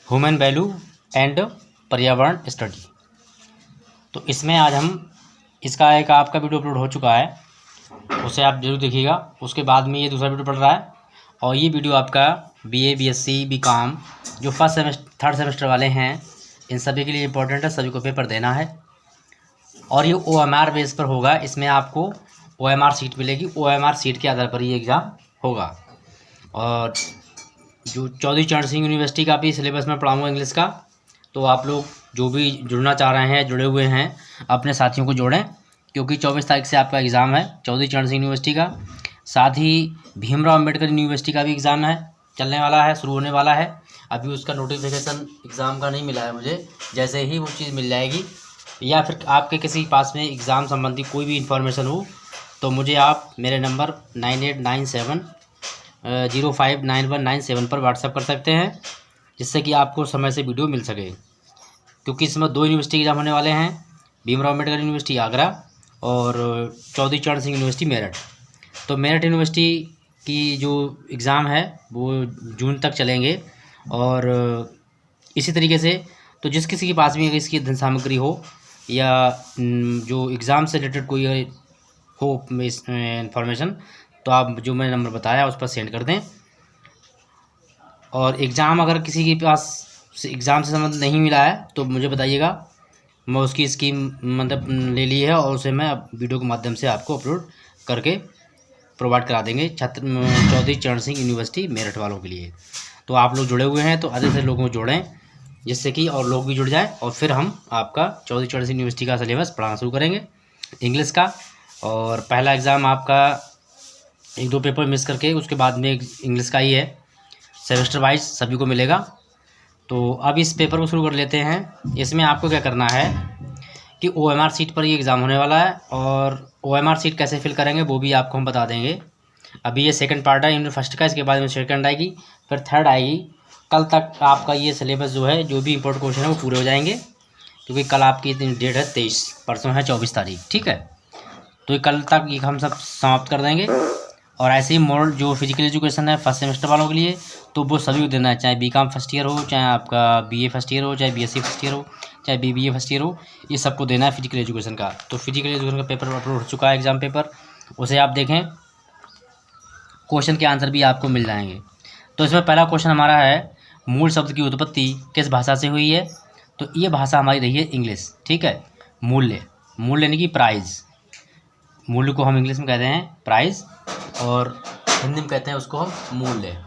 Human value and पर्यावरण study. तो इसमें आज हम इसका एक आपका वीडियो अपलोड हो चुका है, उसे आप जरूर देखिएगा। उसके बाद में ये दूसरा वीडियो पड़ रहा है और ये वीडियो आपका बीए, बीएससी, बीकॉम जो फर्स्ट सेमेस्टर थर्ड सेमेस्टर वाले हैं इन सभी के लिए इम्पोर्टेंट है, सभी को पेपर देना है। और ये OMR बेस पर होगा, इसमें आपको OMR सीट मिलेगी, OMR सीट के आधार पर ये एग्ज़ाम होगा। और जो चौधरी चरण सिंह यूनिवर्सिटी का भी सिलेबस में पढ़ाऊँगा इंग्लिश का, तो आप लोग जो भी जुड़ना चाह रहे हैं, जुड़े हुए हैं, अपने साथियों को जोड़ें, क्योंकि 24 तारीख से आपका एग्ज़ाम है चौधरी चरण सिंह यूनिवर्सिटी का। साथ ही भीमराव अम्बेडकर यूनिवर्सिटी का भी एग्ज़ाम है, चलने वाला है, शुरू होने वाला है। अभी उसका नोटिफिकेशन एग्ज़ाम का नहीं मिला है मुझे, जैसे ही वो चीज़ मिल जाएगी या फिर आपके किसी पास में एग्ज़ाम संबंधी कोई भी इन्फॉर्मेशन हो तो मुझे आप मेरे नंबर 9897059197 पर व्हाट्सएप कर सकते हैं, जिससे कि आपको समय से वीडियो मिल सके। क्योंकि इसमें 2 यूनिवर्सिटी एग्ज़ाम होने वाले हैं, भीमराव अम्बेडकर यूनिवर्सिटी आगरा और चौधरी चरण सिंह यूनिवर्सिटी मेरठ। तो मेरठ यूनिवर्सिटी की जो एग्ज़ाम है वो जून तक चलेंगे। और इसी तरीके से तो जिस किसी के पास भी अगर इसकी धन सामग्री हो या जो एग्ज़ाम से रिलेटेड कोई हो इंफॉर्मेशन, तो आप जो मैंने नंबर बताया उस पर सेंड कर दें। और एग्ज़ाम अगर किसी के पास एग्ज़ाम से संबंध नहीं मिला है तो मुझे बताइएगा, मैं उसकी स्कीम मतलब ले ली है और उसे मैं वीडियो के माध्यम से आपको अपलोड करके प्रोवाइड करा देंगे चौधरी चरण सिंह यूनिवर्सिटी मेरठ वालों के लिए। तो आप लोग जुड़े हुए हैं तो अधिक से लोगों को जोड़ें, जिससे कि और लोग भी जुड़ जाएं और फिर हम आपका चौधरी चरण सिंह यूनिवर्सिटी का सिलेबस पढ़ाना शुरू करेंगे इंग्लिश का। और पहला एग्ज़ाम आपका 1-2 पेपर मिस करके उसके बाद में इंग्लिश का ही है, सेमेस्टर वाइज सभी को मिलेगा। तो अब इस पेपर को शुरू कर लेते हैं। इसमें आपको क्या करना है कि OMR सीट पर ये एग्ज़ाम होने वाला है और OMR सीट कैसे फिल करेंगे वो भी आपको हम बता देंगे। अभी ये सेकंड पार्ट है यूनिट फर्स्ट का, इसके बाद में सेकंड आएगी, फिर थर्ड आएगी। कल तक आपका ये सिलेबस जो है, जो भी इंपॉर्टेंट क्वेश्चन है वो पूरे हो जाएंगे, क्योंकि कल आपकी डेट है 23, परसों है 24 तारीख, ठीक है। तो ये कल तक ये हम सब समाप्त कर देंगे। और ऐसे ही मॉडल जो फिजिकल एजुकेशन है फर्स्ट सेमेस्टर वालों के लिए, तो वो सभी को देना है, चाहे बीकॉम फर्स्ट ईयर हो, चाहे आपका BA फर्स्ट ईयर हो, चाहे BSc फर्स्ट ईयर हो, चाहे BBA फर्स्ट ईयर हो, ये सबको देना है फिजिकल एजुकेशन का। तो फिजिकल एजुकेशन का पेपर अपलोड हो चुका है, एग्ज़ाम पेपर, उसे आप देखें, क्वेश्चन के आंसर भी आपको मिल जाएंगे। तो इसमें पहला क्वेश्चन हमारा है, मूल शब्द की उत्पत्ति किस भाषा से हुई है? तो ये भाषा हमारी रही है इंग्लिश, ठीक है। मूल्य, मूल्य यानी कि प्राइज़, मूल्य को हम इंग्लिश में कहते हैं प्राइज़ और हिंदी में कहते हैं उसको हम मूल्य।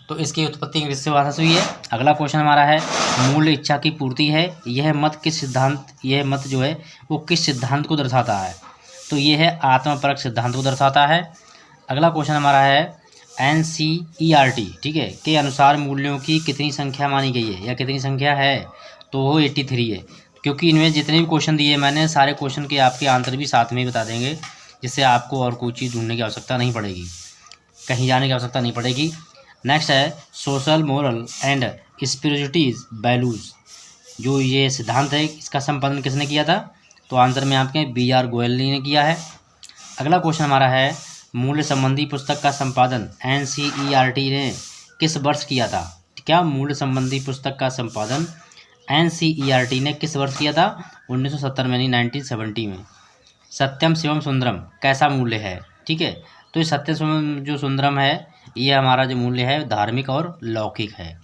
तो इसकी उत्पत्ति इंग्लिश से भाषा से हुई है। अगला क्वेश्चन हमारा है, मूल्य इच्छा की पूर्ति है, यह मत जो है वो किस सिद्धांत को दर्शाता है? तो ये है आत्मपरक सिद्धांत को दर्शाता है। अगला क्वेश्चन हमारा है NCERT, ठीक है, के अनुसार मूल्यों की कितनी संख्या मानी गई है या कितनी संख्या है? तो वो 83 है। क्योंकि इनमें जितने भी क्वेश्चन दिए मैंने, सारे क्वेश्चन के आपके आंसर भी साथ में ही बता देंगे, जिससे आपको और कोई चीज़ ढूंढने की आवश्यकता नहीं पड़ेगी, कहीं जाने की आवश्यकता नहीं पड़ेगी। नेक्स्ट है सोशल, मोरल एंड स्पिरिचुअलिटीज वैल्यूज़, जो ये सिद्धांत है इसका संपादन किसने किया था? तो आंसर में आपके BR गोयल ने किया है। अगला क्वेश्चन हमारा है, मूल्य संबंधी पुस्तक का संपादन NCERT ने किस वर्ष किया था? क्या मूल्य संबंधी पुस्तक का संपादन NCERT ने किस वर्ष किया था? 1970 में, यानी 1970 में। सत्यम शिवम सुंदरम कैसा मूल्य है? ठीक है, तो ये सत्यम शिवम जो सुंदरम है, ये हमारा जो मूल्य है धार्मिक और लौकिक है।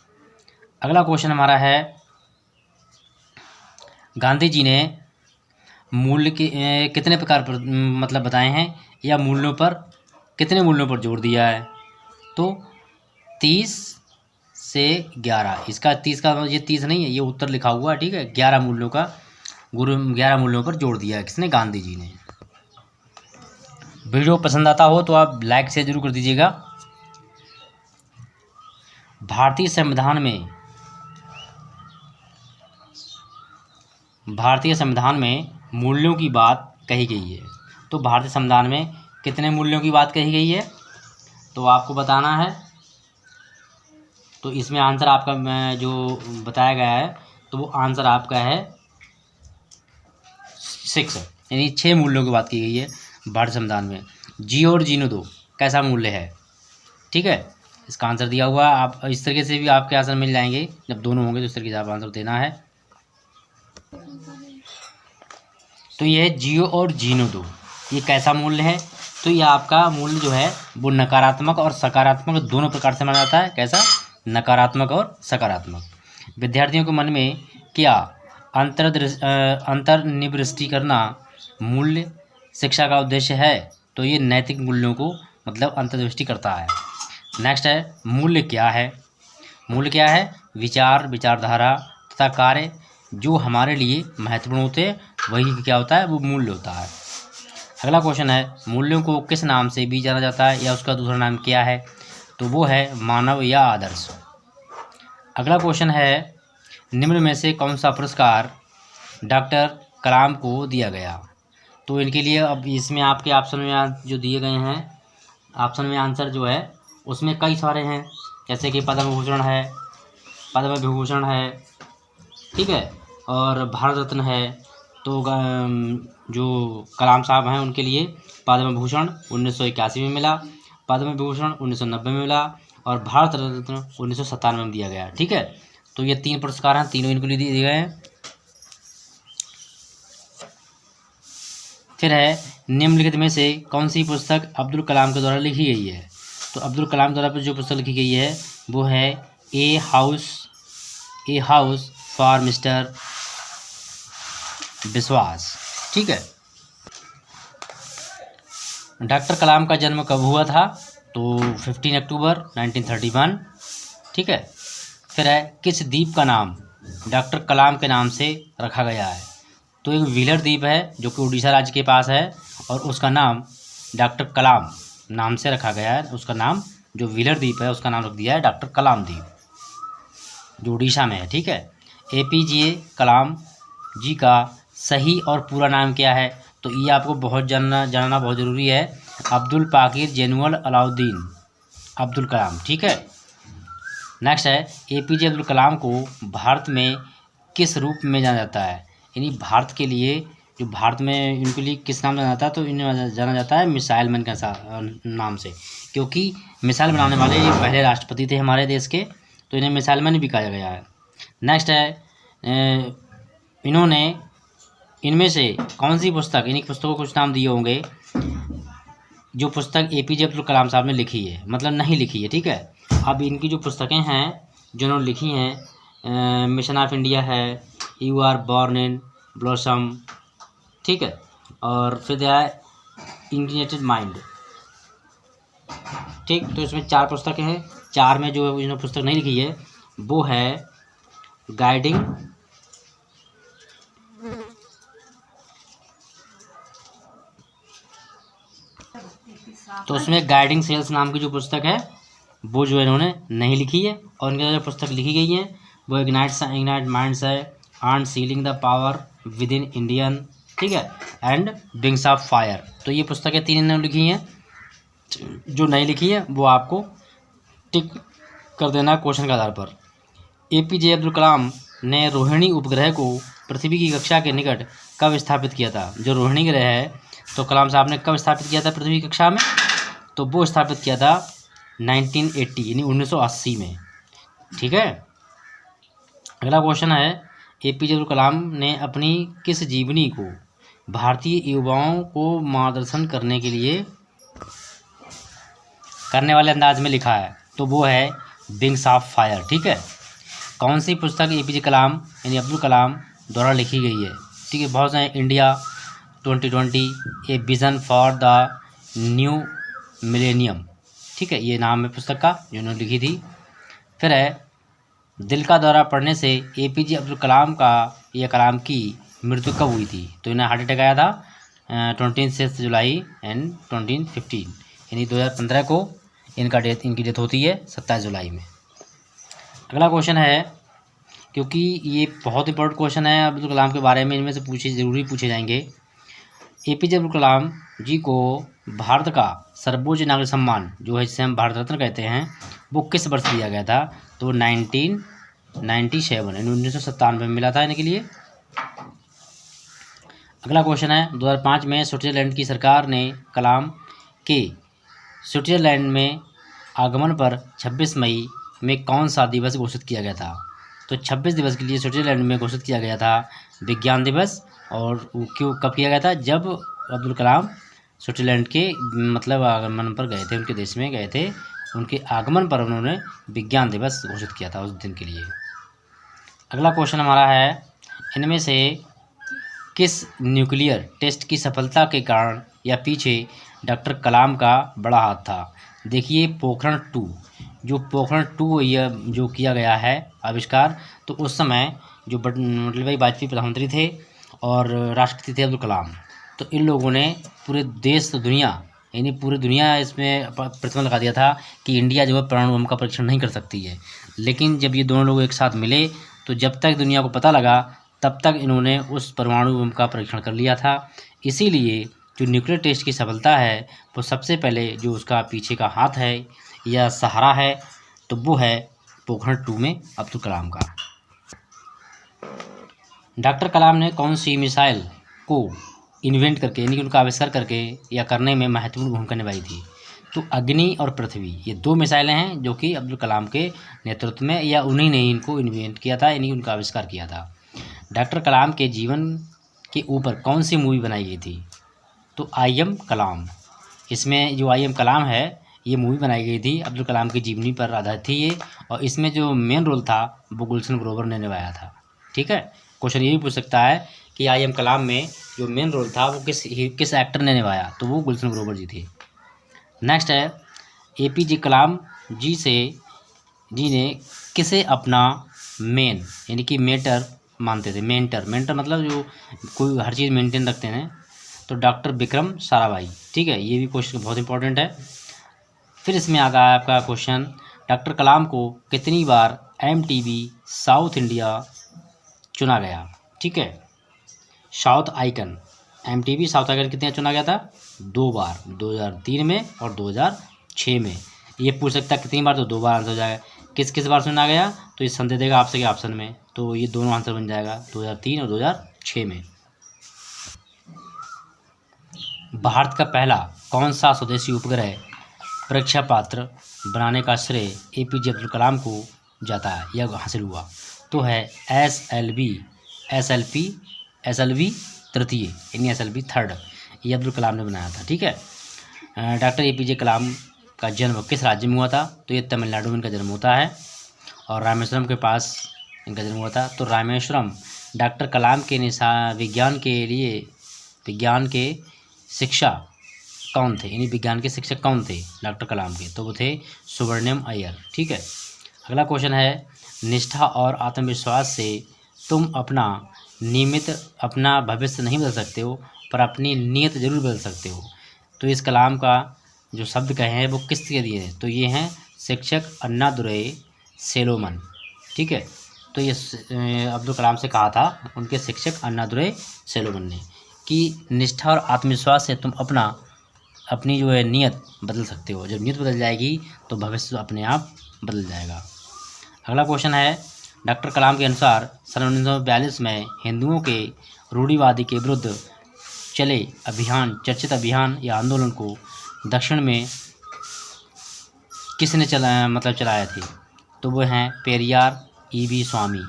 अगला क्वेश्चन हमारा है, गांधी जी ने मूल्य के कितने प्रकार पर मतलब बताए हैं या मूल्यों पर कितने मूल्यों पर जोर दिया है? तो 30 से 11, इसका 30 का ये 30 नहीं है, ये उत्तर लिखा हुआ है, ठीक है। 11 मूल्यों का 11 मूल्यों पर जोर दिया है किसने? गांधी जी ने। वीडियो पसंद आता हो तो आप लाइक शेयर जरूर कर दीजिएगा। भारतीय संविधान में मूल्यों की बात कही गई है। तो भारतीय संविधान में कितने मूल्यों की बात कही गई है तो आपको बताना है। तो इसमें आंसर आपका जो बताया गया है, तो वो आंसर आपका है 6, यानी 6 मूल्यों की बात की गई है भारतीय संविधान में। जी और जीनो दो कैसा मूल्य है, ठीक है। इसका आंसर दिया हुआ है। आप इस तरीके से भी आपके आंसर मिल जाएंगे, जब दोनों होंगे तो इस तरीके से आप आंसर देना है। तो ये है जीओ और जीनो 2, ये कैसा मूल्य है? तो ये आपका मूल्य जो है वो नकारात्मक और सकारात्मक दोनों प्रकार से माना जाता है। कैसा? नकारात्मक और सकारात्मक। विद्यार्थियों के मन में क्या अंतर्निवृष्टि करना मूल्य शिक्षा का उद्देश्य है? तो ये नैतिक मूल्यों को मतलब अंतर्दृष्टि करता है। नेक्स्ट है मूल्य क्या है? मूल्य क्या है? विचार, विचारधारा तथा कार्य जो हमारे लिए महत्वपूर्ण होते हैं वही क्या होता है? वो मूल्य होता है। अगला क्वेश्चन है मूल्यों को किस नाम से भी जाना जाता है या उसका दूसरा नाम क्या है? तो वो है मानव या आदर्श। अगला क्वेश्चन है निम्न में से कौन सा पुरस्कार डॉक्टर कलाम को दिया गया? तो इनके लिए अब इसमें आपके ऑप्शन में जो दिए गए हैं, ऑप्शन में आंसर जो है उसमें कई सारे हैं, जैसे कि पद्म भूषण है, पद्म विभूषण है, ठीक है, और भारत रत्न है। तो जो कलाम साहब हैं उनके लिए पद्म भूषण 1981 में मिला, पद्म विभूषण 1990 में मिला और भारत रत्न 1997 में दिया गया। ठीक है, तो ये 3 पुरस्कार हैं, तीनों इनको लिए दिए गए हैं। फिर है निम्नलिखित में से कौन सी पुस्तक अब्दुल कलाम के द्वारा लिखी गई है? तो अब्दुल कलाम द्वारा पर जो पुस्तक लिखी गई है वो है ए हाउस फॉर मिस्टर विश्वास। ठीक है, डॉक्टर कलाम का जन्म कब हुआ था? तो 15 अक्टूबर 1931। ठीक है, फिर है किस द्वीप का नाम डॉक्टर कलाम के नाम से रखा गया है? तो एक व्हीलर द्वीप है जो कि उड़ीसा राज्य के पास है और उसका नाम डॉक्टर कलाम नाम से रखा गया है। उसका नाम जो व्हीलर द्वीप है उसका नाम रख दिया है डॉक्टर कलाम द्वीप, जो उड़ीसा में है। ठीक है, APJ कलाम जी का सही और पूरा नाम क्या है? तो ये आपको बहुत जानना बहुत ज़रूरी है। अब्दुल पाकिर जैनुअल अलाउद्दीन अब्दुल कलाम। ठीक है, नेक्स्ट है APJ अब्दुल कलाम को भारत में किस रूप में जाना जाता है? यानी भारत के लिए जो भारत में इनके लिए किस नाम जाना जाता है? तो इन्हें जाना जाता है मिसाइल मैन के नाम से, क्योंकि मिसाइल बनाने वाले ये पहले राष्ट्रपति थे हमारे देश के, तो इन्हें मिसाइल मैन भी कहा गया है। नेक्स्ट है इन्होंने इनमें से कौन सी पुस्तक, इन्हीं पुस्तकों को कुछ नाम दिए होंगे जो पुस्तक APJ अब्दुल कलाम साहब ने लिखी है, मतलब नहीं लिखी है। ठीक है, अब इनकी जो पुस्तकें हैं जो उन्होंने लिखी हैं, मिशन ऑफ इंडिया है, you are born in blossom, ठीक है, और फिर है इंटीग्रेटेड माइंड। ठीक, तो इसमें 4 पुस्तकें हैं। 4 में जो इन्होंने पुस्तक नहीं लिखी है वो है गाइडिंग, तो उसमें गाइडिंग सेल्स नाम की जो पुस्तक है वो जो इन्होंने नहीं लिखी है, और इनकी जो पुस्तक लिखी गई है वो इग्नाइट माइंड्स है, and ceiling the power with in Indian, ठीक है, एंड विंग्स ऑफ फायर। तो ये पुस्तकें 3 इन्होंने लिखी हैं। जो नहीं लिखी है वो आपको टिक कर देना क्वेश्चन के आधार पर। APJ अब्दुल कलाम ने रोहिणी उपग्रह को पृथ्वी की कक्षा के निकट कब स्थापित किया था? जो रोहिणी ग्रह है तो कलाम साहब ने कब स्थापित किया था पृथ्वी की कक्षा में? तो वो स्थापित किया था 1980 यानी 1980 में। ठीक है, अगला क्वेश्चन है APJ अब्दुल कलाम ने अपनी किस जीवनी को भारतीय युवाओं को मार्गदर्शन करने के लिए करने वाले अंदाज में लिखा है? तो वो है विंग्स ऑफ फायर। ठीक है, कौन सी पुस्तक APJ कलाम यानी अब्दुल कलाम द्वारा लिखी गई है? ठीक है, बहुत सारे India 2020 A vision for the new millennium. ठीक है, ये नाम है पुस्तक का जो उन्होंने लिखी थी। फिर है दिल का दौरा पड़ने से APJ अब्दुल कलाम का या कलाम की मृत्यु कब हुई थी? तो इन्हें हार्ट अटैक आया था 26 जुलाई एंड 2015 यानी 2015 को इनकी डेथ होती है 27 जुलाई में। अगला क्वेश्चन है, क्योंकि ये बहुत इंपॉर्टेंट क्वेश्चन है अब्दुल कलाम के बारे में, इनमें से ज़रूरी पूछे जाएंगे। APJ अब्दुल कलाम जी को भारत का सर्वोच्च नागरिक सम्मान जो है जिसे हम भारत रत्न कहते हैं वो किस वर्ष दिया गया था? तो 1997 यानी 1997 में मिला था इनके लिए। अगला क्वेश्चन है 2005 में स्विट्जरलैंड की सरकार ने कलाम के स्विट्जरलैंड में आगमन पर 26 मई में कौन सा दिवस घोषित किया गया था? तो 26 दिवस के लिए स्विट्जरलैंड में घोषित किया गया था विज्ञान दिवस। और वो क्यों कब किया गया था? जब अब्दुल कलाम स्विट्जरलैंड के मतलब आगमन पर गए थे, उनके देश में गए थे, उनके आगमन पर उन्होंने विज्ञान दिवस घोषित किया था उस दिन के लिए। अगला क्वेश्चन हमारा है, इनमें से किस न्यूक्लियर टेस्ट की सफलता के कारण या पीछे डॉक्टर कलाम का बड़ा हाथ था? देखिए पोखरण 2, जो पोखरण 2 यह जो किया गया है आविष्कार, तो उस समय जो अटल बिहारी वाजपेयी प्रधानमंत्री थे और राष्ट्रपति थे अब्दुल कलाम, तो इन लोगों ने पूरे देश तो दुनिया यानी पूरी दुनिया इसमें प्रतिबंध लगा दिया था कि इंडिया जो है परमाणु बम का परीक्षण नहीं कर सकती है। लेकिन जब ये दोनों लोग एक साथ मिले तो जब तक दुनिया को पता लगा तब तक इन्होंने उस परमाणु बम का परीक्षण कर लिया था। इसीलिए जो न्यूक्लियर टेस्ट की सफलता है वो सबसे पहले जो उसका पीछे का हाथ है या सहारा है तो वो है पोखरण 2 में अब्दुल कलाम का। डॉक्टर कलाम ने कौन सी मिसाइल को इन्वेंट करके यानी कि उनका आविष्कार करके या करने में महत्वपूर्ण भूमिका निभाई थी? तो अग्नि और पृथ्वी, ये 2 मिसाइलें हैं जो कि अब्दुल कलाम के नेतृत्व में या उन्हीं ने इनको इन्वेंट किया था, यानी उनका आविष्कार किया था। डॉक्टर कलाम के जीवन के ऊपर कौन सी मूवी बनाई गई थी? तो आई एम कलाम। इसमें जो आई एम कलाम है ये मूवी बनाई गई थी, अब्दुल कलाम की जीवनी पर आधारित थी ये, और इसमें जो मेन रोल था वो गुलशन ग्रोवर ने निभाया था। ठीक है, क्वेश्चन ये भी पूछ सकता है कि आई एम कलाम में जो मेन रोल था वो किस एक्टर ने निभाया? तो वो गुलशन ग्रोवर जी थे। नेक्स्ट है, APJ कलाम जी ने किसे अपना मेन यानी कि मेंटर मानते थे? मेंटर मतलब जो कोई हर चीज़ मेंटेन रखते हैं, तो डॉक्टर विक्रम साराभाई। ठीक है, ये भी क्वेश्चन बहुत इंपॉर्टेंट है। फिर इसमें आ गया आपका क्वेश्चन, डॉक्टर कलाम को कितनी बार MTV साउथ इंडिया चुना गया? ठीक है, south icon MTV south icon कितने चुना गया था? 2 बार, 2003 में और 2006 में। ये पूछ सकता है कितनी बार, तो 2 बार आंसर हो जाएगा। किस किस बार चुना गया? तो ये संदेह देगा आपसे के ऑप्शन में, तो ये दोनों आंसर बन जाएगा 2003 और 2006 में। भारत का पहला कौन सा स्वदेशी उपग्रह परीक्षा पात्र बनाने का श्रेय APJ अब्दुल कलाम को जाता है या हासिल हुआ? तो है SLV तृतीय यानी SLV थर्ड, ये अब्दुल कलाम ने बनाया था। ठीक है, डॉक्टर APJ कलाम का जन्म किस राज्य में हुआ था? तो ये तमिलनाडु में इनका जन्म होता है और रामेश्वरम के पास इनका जन्म हुआ था। तो रामेश्वरम डॉक्टर कलाम के विज्ञान के शिक्षा कौन थे, यानी विज्ञान के शिक्षक कौन थे डॉक्टर कलाम के? तो वो थे सुब्रमण्यम अय्यर। ठीक है, अगला क्वेश्चन है, निष्ठा और आत्मविश्वास से तुम अपना भविष्य नहीं बदल सकते हो पर अपनी नीयत जरूर बदल सकते हो। तो इस कलाम का जो शब्द कहे हैं वो किसके दिए हैं? तो ये हैं शिक्षक अन्नादुरै सेलोमन। ठीक है, तो ये अब्दुल कलाम से कहा था उनके शिक्षक अन्नादुरै सेलोमन ने कि निष्ठा और आत्मविश्वास से तुम अपनी जो है नीयत बदल सकते हो। जब नीयत बदल जाएगी तो भविष्य अपने आप बदल जाएगा। अगला क्वेश्चन है, डॉक्टर कलाम के अनुसार सन 1942 में हिंदुओं के रूढ़िवादी के विरुद्ध चले चर्चित अभियान या आंदोलन को दक्षिण में किसने चलाया थे? तो वो हैं पेरियार EV स्वामी।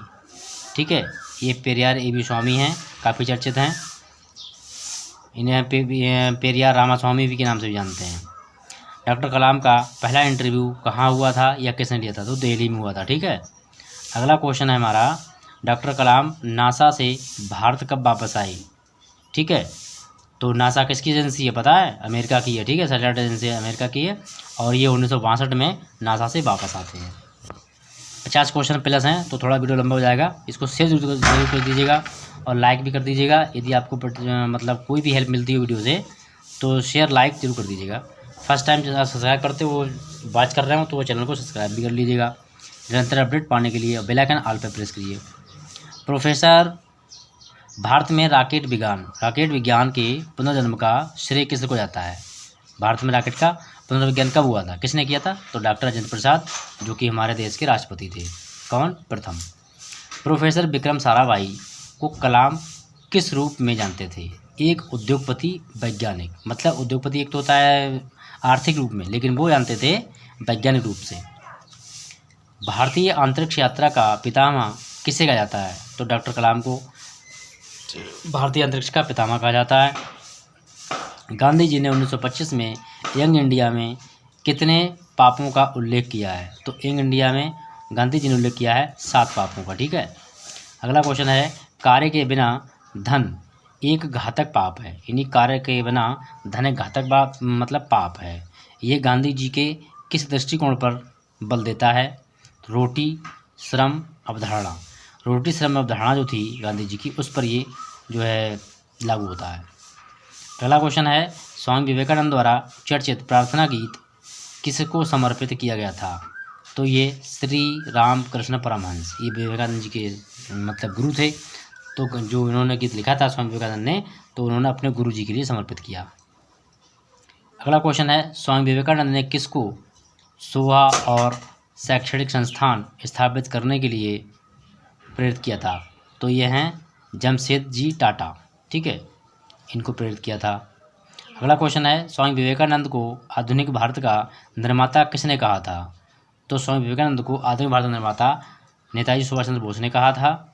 ठीक है, ये पेरियार EV स्वामी हैं, काफ़ी चर्चित हैं। इन्हें पेरियार रामास्वामी भी के नाम से भी जानते हैं। डॉक्टर कलाम का पहला इंटरव्यू कहाँ हुआ था या किसने लिया था? तो दिल्ली में हुआ था। ठीक है, अगला क्वेश्चन है हमारा, डॉक्टर कलाम नासा से भारत कब वापस आए? ठीक है, तो नासा किसकी एजेंसी है पता है? अमेरिका की है। ठीक है, सैटेलाइट एजेंसी अमेरिका की है और ये 1962 में नासा से वापस आते हैं। 50 क्वेश्चन प्लस हैं तो थोड़ा वीडियो लंबा हो जाएगा, इसको शेयर जरूर कर दीजिएगा और लाइक भी कर दीजिएगा। यदि आपको मतलब कोई भी हेल्प मिलती है वीडियो से तो शेयर लाइक जरूर कर दीजिएगा। फर्स्ट टाइम सब्सक्राइब करते हो वॉच कर रहे हो तो वो चैनल को सब्सक्राइब भी कर लीजिएगा निरंतर अपडेट पाने के लिए। बेल आइकन ऑल पर प्रेस करिए। प्रोफेसर, भारत में रॉकेट विज्ञान के पुनर्जन्म का श्रेय किसको जाता है? भारत में रॉकेट का पुनर्विज्ञान कब हुआ था, किसने किया था? तो डॉक्टर राजेंद्र प्रसाद, जो कि हमारे देश के राष्ट्रपति थे। कौन? प्रथम। प्रोफेसर विक्रम साराभाई को कलाम किस रूप में जानते थे? एक उद्योगपति वैज्ञानिक, मतलब उद्योगपति एक तो होता है आर्थिक रूप में, लेकिन वो जानते थे वैज्ञानिक रूप से। भारतीय अंतरिक्ष यात्रा का पितामह किसे कहा जाता है? तो डॉक्टर कलाम को भारतीय अंतरिक्ष का पितामह कहा जाता है। गांधी जी ने 1925 में यंग इंडिया में कितने पापों का उल्लेख किया है? तो यंग इंडिया में गांधी जी ने उल्लेख किया है 7 पापों का। ठीक है। अगला क्वेश्चन है, कार्य के बिना धन एक घातक पाप है, यानी कार्य के बिना धन एक घातक पाप है। ये गांधी जी के किस दृष्टिकोण पर बल देता है? रोटी श्रम अवधारणा। रोटी श्रम अवधारणा जो थी गांधी जी की, उस पर ये जो है लागू होता है। अगला क्वेश्चन है, स्वामी विवेकानंद द्वारा चर्चित प्रार्थना गीत किसको समर्पित किया गया था? तो ये श्री राम कृष्ण परमहंस, ये विवेकानंद जी के गुरु थे। तो जो इन्होंने गीत लिखा था स्वामी विवेकानंद ने, तो उन्होंने अपने गुरु जी के लिए समर्पित किया। अगला क्वेश्चन है, स्वामी विवेकानंद ने किसको सेवा और शैक्षणिक संस्थान स्थापित करने के लिए प्रेरित किया था? तो ये हैं जमशेदजी टाटा। ठीक है, इनको प्रेरित किया था। अगला क्वेश्चन है, स्वामी विवेकानंद को आधुनिक भारत का निर्माता किसने कहा था? तो स्वामी विवेकानंद को आधुनिक भारत का निर्माता नेताजी सुभाष चंद्र बोस ने कहा था।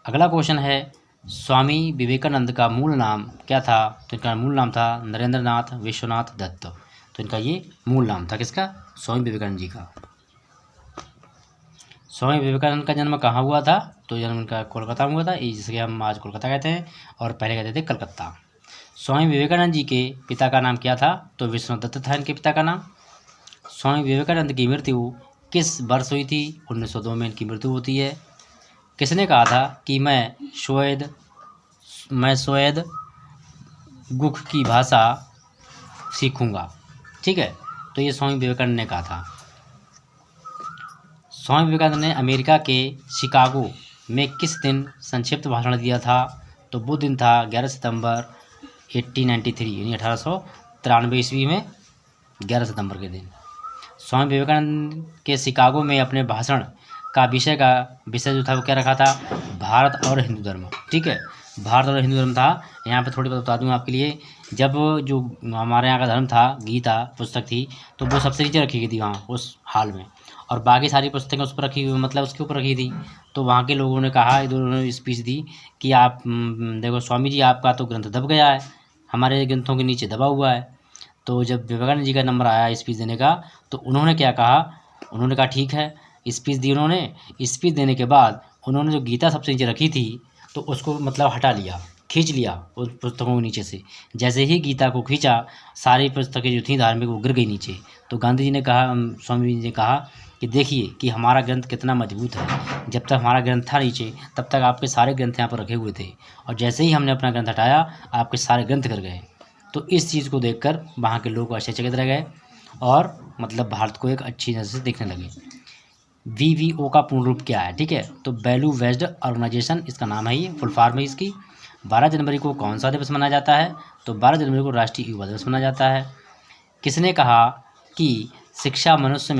अगला क्वेश्चन है, स्वामी विवेकानंद का मूल नाम क्या था? तो इनका मूल नाम था नरेंद्र नाथ विश्वनाथ दत्त। तो इनका ये मूल नाम था किसका? स्वामी विवेकानंद जी का। स्वामी विवेकानंद का जन्म कहाँ हुआ था? तो जन्म इनका कोलकाता में हुआ था, जिसके हम आज कोलकाता कहते हैं और पहले कहते थे कलकत्ता। स्वामी विवेकानंद जी के पिता का नाम क्या था? तो विश्वनाथ दत्त था इनके पिता का नाम। स्वामी विवेकानंद की मृत्यु किस वर्ष हुई थी? 1902 में इनकी मृत्यु होती है। किसने कहा था कि मैं स्वेद गुख की भाषा सीखूंगा? ठीक है, तो ये स्वामी विवेकानंद ने कहा था। स्वामी विवेकानंद ने अमेरिका के शिकागो में किस दिन संक्षिप्त भाषण दिया था? तो वो दिन था 11 सितंबर 1893, यानी 1893 ईस्वी में 11 सितंबर के दिन। स्वामी विवेकानंद के शिकागो में अपने भाषण का विषय जो था वो क्या रखा था? भारत और हिंदू धर्म। ठीक है, भारत और हिंदू धर्म था। यहाँ पे थोड़ी बात बता दूँ आपके लिए, जब जो हमारे यहाँ का धर्म था, गीता पुस्तक थी, तो वो सबसे नीचे रखी गई थी वहाँ उस हाल में, और बाकी सारी पुस्तकें उस पर रखी हुई, उसके ऊपर रखी थी। तो वहाँ के लोगों ने कहा, इन्होंने स्पीच दी कि आप देखो स्वामी जी, आपका तो ग्रंथ दब गया है, हमारे ग्रंथों के नीचे दबा हुआ है। तो जब विवेकानंद जी का नंबर आया स्पीच देने का, तो उन्होंने क्या कहा? उन्होंने कहा ठीक है, स्पीच दी उन्होंने। स्पीच देने के बाद उन्होंने जो गीता सबसे नीचे रखी थी, तो उसको हटा लिया, खींच लिया उस पुस्तकों के नीचे से। जैसे ही गीता को खींचा, सारी पुस्तकें जो थी धार्मिक वो गिर गई नीचे। तो गांधी जी ने कहा, स्वामी जी ने कहा कि देखिए कि हमारा ग्रंथ कितना मजबूत है, जब तक हमारा ग्रंथ था नीचे तब तक आपके सारे ग्रंथ यहाँ पर रखे हुए थे, और जैसे ही हमने अपना ग्रंथ हटाया आपके सारे ग्रंथ गिर गए। तो इस चीज़ को देखकर वहाँ के लोग आश्चर्यचकित रह गए और भारत को एक अच्छी नज़र से देखने लगे। VVO का पूर्ण रूप क्या है? ठीक है, तो वैल्यू बेस्ड ऑर्गेनाइजेशन इसका नाम है, ये फुल फॉर्म है इसकी। 12 जनवरी को कौन सा दिवस मनाया जाता है? तो 12 जनवरी को राष्ट्रीय युवा दिवस मनाया जाता है। किसने कहा कि शिक्षा मनुष्य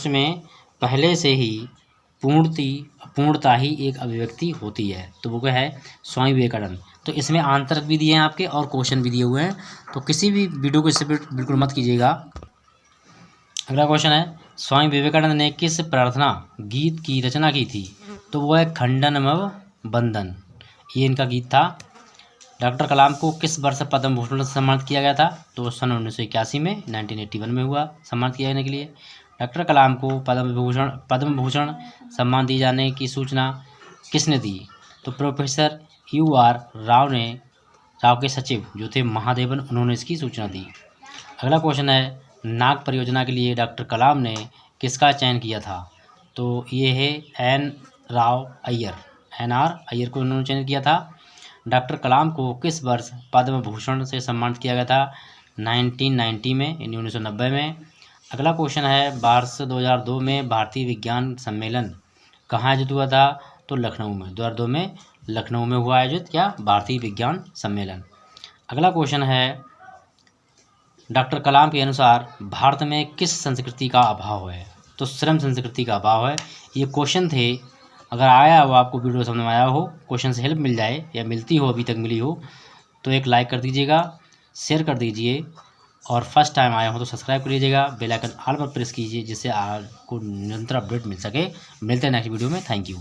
में पहले से ही पूर्णता ही एक अभिव्यक्ति होती है? तो वो क्या है? स्वामी विवेकानंद। तो इसमें आंतरिक भी दिए हैं आपके और क्वेश्चन भी दिए हुए हैं, तो किसी भी वीडियो को इससे बिल्कुल मत कीजिएगा। अगला क्वेश्चन है, स्वामी विवेकानंद ने किस प्रार्थना गीत की रचना की थी? तो वो है खंडनमव बंधन, ये इनका गीत था। डॉक्टर कलाम को किस वर्ष पद्म भूषण से सम्मानित किया गया था? तो सन 1981 में 1981 में हुआ सम्मानित किया जाने के लिए। डॉक्टर कलाम को पद्म भूषण सम्मान दिए जाने की सूचना किसने दी? तो प्रोफेसर UR राव के सचिव जो थे महादेवन, उन्होंने इसकी सूचना दी। अगला क्वेश्चन है, नाग परियोजना के लिए डॉक्टर कलाम ने किसका चयन किया था? तो ये है NR अय्यर को उन्होंने चयन किया था। डॉक्टर कलाम को किस वर्ष पद्म भूषण से सम्मानित किया गया था? 1990 में, यानी 1990 में। अगला क्वेश्चन है, वर्ष 2002 में भारतीय विज्ञान सम्मेलन कहाँ आयोजित हुआ था? तो लखनऊ में। 2002 में लखनऊ में हुआ आयोजित क्या? भारतीय विज्ञान सम्मेलन। अगला क्वेश्चन है, डॉक्टर कलाम के अनुसार भारत में किस संस्कृति का अभाव है? तो श्रम संस्कृति का अभाव है। ये क्वेश्चन थे, अगर आया हो आपको वीडियो समझ में आया हो, क्वेश्चन से हेल्प मिल जाए या मिलती हो, अभी तक मिली हो, तो एक लाइक कर दीजिएगा, शेयर कर दीजिए और फर्स्ट टाइम आए हो तो सब्सक्राइब कर लीजिएगा, बेल आइकन ऑल पर प्रेस कीजिए जिससे आपको निरंतर अपडेट मिल सके। मिलते हैं नेक्स्ट वीडियो में। Thank you.